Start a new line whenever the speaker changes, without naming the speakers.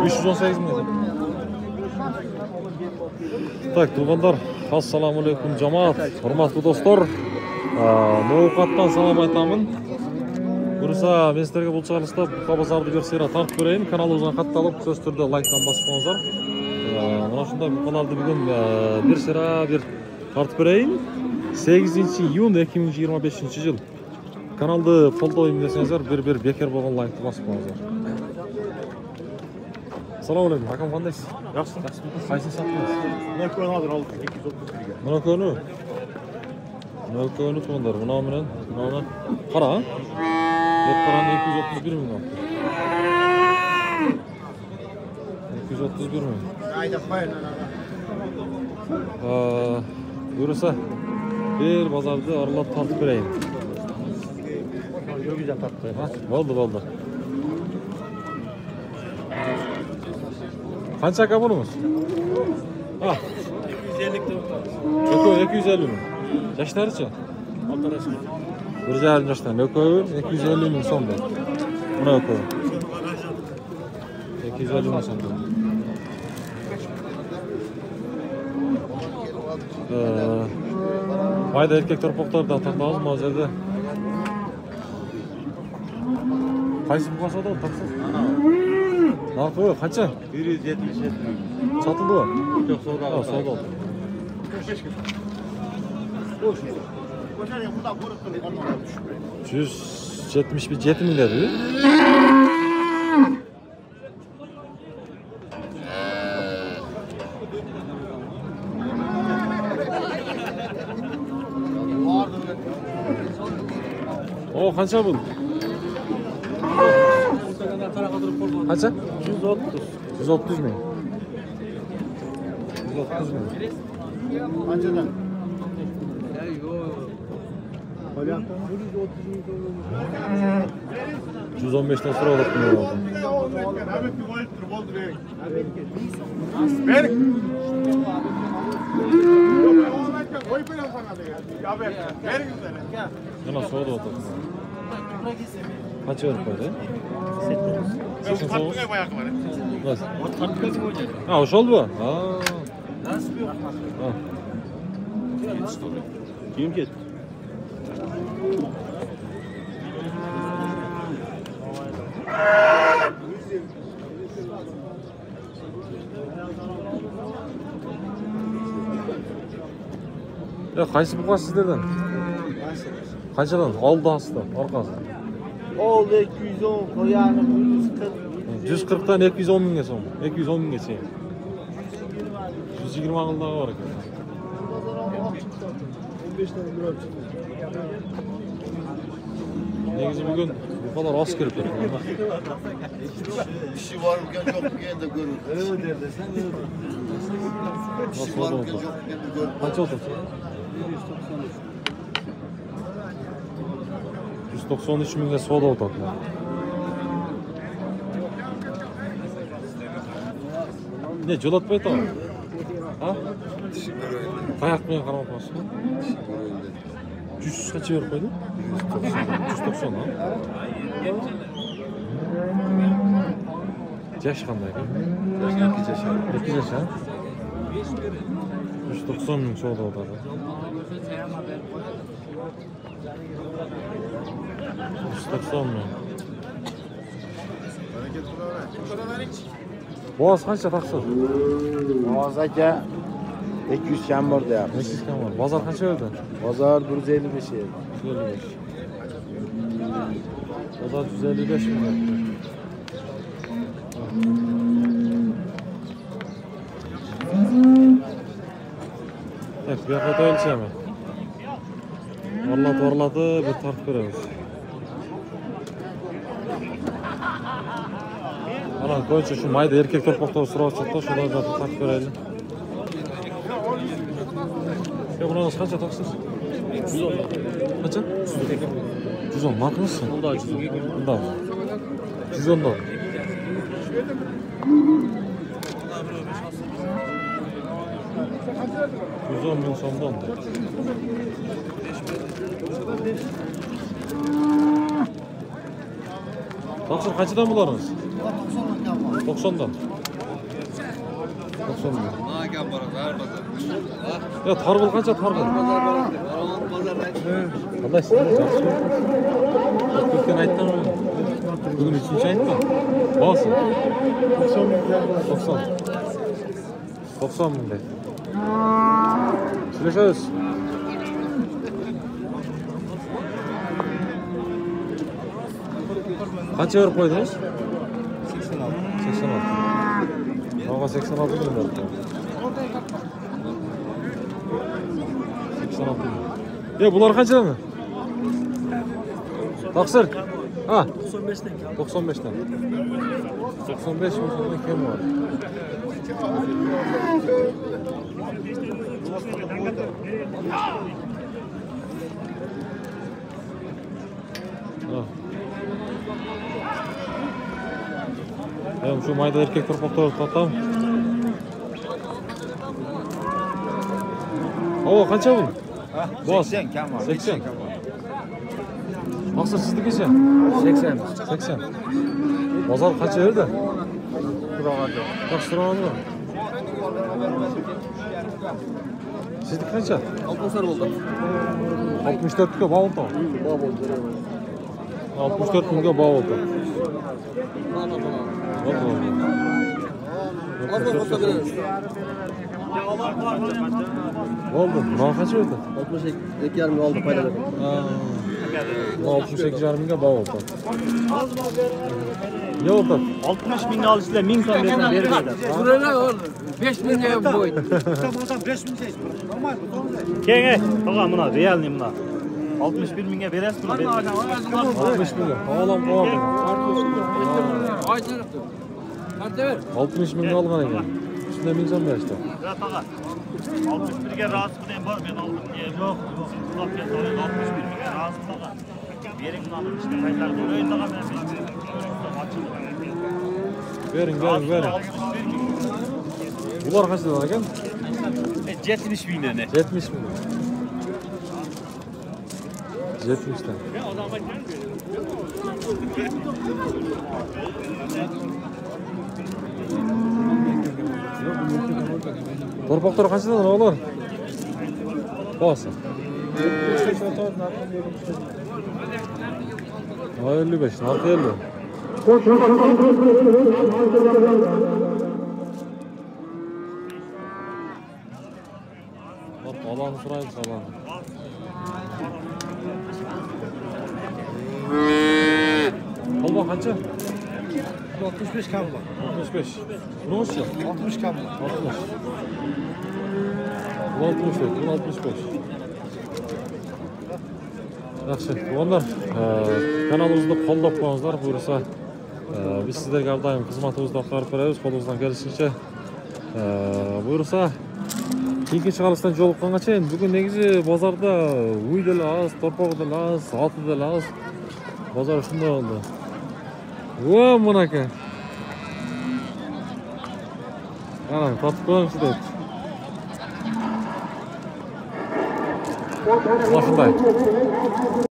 318 ming. Так, туугандар, assalomu alaykum jamoat. Hurmatli do'stlar, No'qatdan salom aytaman. Bursa men sizlarga bu chaqirishda Buqa bozorni versiyani tartib berayin. Kanalımızga qattiqlab so'z turda like'dan bosib qo'yinglar. Mana shunda bu kanalda bugun bir sira bir tartib berayin. 8-iyun 2025-yil. Kanalda qo'llayim desangizlar, bir bekar bo'lgan like'ni bosib qo'yinglar. Assalomu alaykum. Akam qandaysiz? Yaxshi. Qaysini sotdingiz?
Buni ko'rnadir oldik 230 ga.
Buni ko'rnu. Buni ko'rnu to'nдар. Buni bilan, buni qara. Deb qarani 231 ming oldi. 231 ming.
Ayda qo'ying.
Buyursa bir bozorda aralab tartib berayim.
Yo'q güzel tartib.
Bo'ldi. Qancha aka bunimiz?
250 ta.
250 ming. Yoshlaricha?
O'rtasi.
1,5 yoshdan. 250 ming so'mda. Buni o'qi. 250 ming so'mda. Mayda erkek torpoqlardan tortamiz hozirda. Qaysi bu qasada tortasiz? Narxi qancha?
177 ming.
Sotildimi?
Yo'q, savdo.
Ha, savdo.
45 ga. Qo'shani bunda ko'rib turib qolmagan tushib.
177 ming dedi. O qancha bu? Qancha? 130 ming. 130 ming.
Qanchadan?
115 dan so'rab qo'ydim.
Bering.
Mana savdo o'tadi. Qancha berib qo'ydi? 80. Ha, o'sholmi? Ha.
Kim ketdi?
Ya qaysi buqa sizlardan? Qanchadan? Oldi asli, orqasi.
Oldi 210, qo'yani 140.
140 dan 210 mingga so'm. 210 minggacha. 120 qildaga bor ekan.
15 dan biror chiqdi.
Negizi bugun bu kadar az kirib turibdi.
İşi varken çok gene de görür.
Öyle derdi sen öyle.
İşi varken çok gene de görür.
Qancha o'tadi? 193 mingga savdo o'tadi. Ne jo'latmay turibdi? Ha? Tayoq bilan qarab qo'ysin. 100 qancha berib qo'ydi? 190 ha? Yaş qanday ekan? 2 yaş ha? 190 ming savdo o'tadi. 190 ming. Boğaz qancha taqsir?
Oz aka 200 kam bor deyapti.
200 kam bor. Bozor qancha berdi?
Bozor 155 edi.
155. Bozor 155 ming. Evet, bir yoqqa o'taylikmi? Orlatib bir tartib beramiz. Ana ko'cha shu mayda erkak torpoqlar so'rab chiqdi, shularga tartib beraylik. Ya buni qancha taqsiz? 110. Qancha? 110. Maqlisiz? Unda 110. Unda. 110 da. Güzel bin sondan da. Taqsir qanchadan bularimiz?
90 dan var.
90'dan. 90'dan.
Ne gel bana ver pazar.
Ya targıl kaça targıl?
Pazar var. Pazar ne?
Allah size yaxshi. O'tgan aytdim onu. Bugun 3-chi aytdim. Bo'lsin. 90. 90 mingday. Söyleseniz. Qancha berib qo'ydingiz? 86. Bana 86 bin verdi. 86 bin. Ya bunlar kaçtan mı? Taksir. Ha. 95'ten. 95 mi? Kim var? Ha. Ben şu mayda erkek tırpakları tatam. Oo kaça bu?
80 kam var.
80. Nasıl sizde geçe?
80.
80. Pazar kaça verdi? Kaç lira aldı? Sizde kaça?
60 oldu.
64 bin bağ oldu. 64 bin bağ oldu. Oldu. Ne kaç verdi?
62 yarım oldu payladı.
68 yarımga bağ oldu. Ne oldu?
60 bin alışla 1000 son versen vermeydi.
Buraya oldu. 5 bin liraya boydu.
Kenge, toğa buna realni buna. 61 binge veresiz buna.
60 milyon. Oğlan bağ oldu. 60 milyon algan ekan. Üstüne 1000 so'm berishdi.
Ya toğa. 61 ge razı mı var ben aldım diye. Yok. Siz kulak geldi 61 binge razı toğa. Verin bunu işte kayıtlar böyle toğa ben
Verin. Bunlar kaç lira ekan?
70 bin ne?
70 milyon. 70'ten. Torpaqlar qanchadan oğlar? Bo'lsin. 55, narxi 50. Alanı so'raymiz, alanı. Holba qancha?
65 kam var.
65. Bunisi
60 kam var.
60. 64, 65. Yaxshi. Tuğanlar, kanalımızda qo'llab qo'yingizlar, buyursa biz sizlarga har doim xizmatimizda qilib beramiz, qo'limizdan kelishicha. Buyursa keyingi chiqarishdan yo'liqqangacha endi bugun negizi bozorda uyda az, torpog'ida az, otida az. Bozor shunday oldi. Vo, bunaka. Ana, tatib qo'yingchi deb. Mana shunday.